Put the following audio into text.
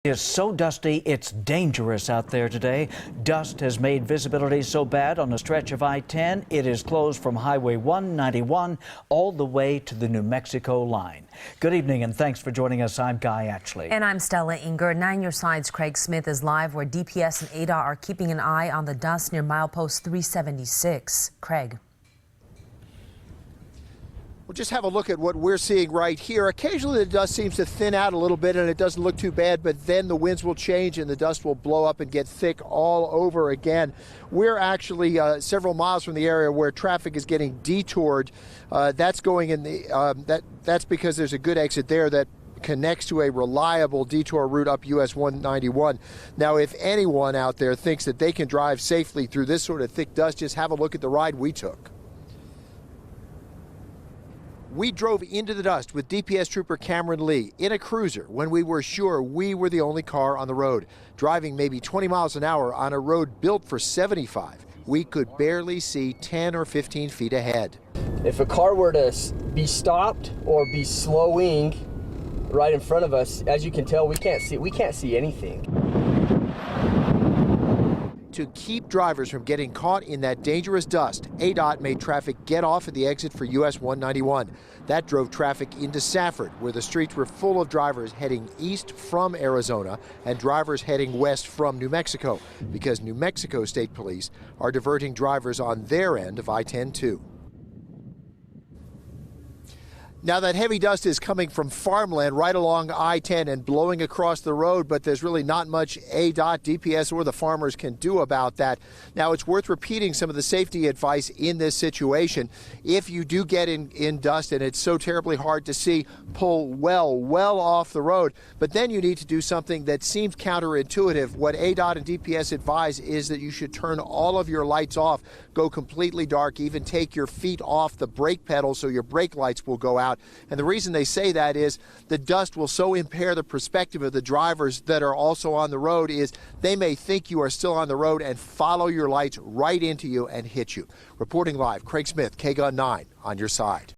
It is so dusty, it's dangerous out there today. Dust has made visibility so bad on a stretch of I-10, it is closed from Highway 191 all the way to the New Mexico line. Good evening and thanks for joining us. I'm Guy Ashley. And I'm Stella Inger. 9 News Side's Craig Smith is live where DPS and ADOT are keeping an eye on the dust near milepost 376. Craig. We'll just have a look at what we're seeing right here. Occasionally the dust seems to thin out a little bit and it doesn't look too bad, but then the winds will change and the dust will blow up and get thick all over again. We're actually several miles from the area where traffic is getting detoured. That's going in the that's because there's a good exit there that connects to a reliable detour route up US 191. Now, if anyone out there thinks that they can drive safely through this sort of thick dust, just have a look at the ride we took. We drove into the dust with DPS Trooper Cameron Lee in a cruiser when we were sure we were the only car on the road. Driving maybe 20 miles an hour on a road built for 75, we could barely see 10 or 15 feet ahead. If a car were to be stopped or be slowing right in front of us, as you can tell, we can't see anything. To keep drivers from getting caught in that dangerous dust, ADOT made traffic get off at the exit for US 191. That drove traffic into Safford, where the streets were full of drivers heading east from Arizona and drivers heading west from New Mexico, because New Mexico State Police are diverting drivers on their end of I-10 too. Now, that heavy dust is coming from farmland right along I-10 and blowing across the road, but there's really not much ADOT, DPS, or the farmers can do about that. Now, it's worth repeating some of the safety advice in this situation. If you do get in dust and it's so terribly hard to see, pull well off the road. But then you need to do something that seems counterintuitive. What ADOT and DPS advise is that you should turn all of your lights off, go completely dark, even take your feet off the brake pedal so your brake lights will go out. And the reason they say that is the dust will so impair the perspective of the drivers that are also on the road is they may think you are still on the road and follow your lights right into you and hit you. Reporting live, Craig Smith, KGUN-9 on your side.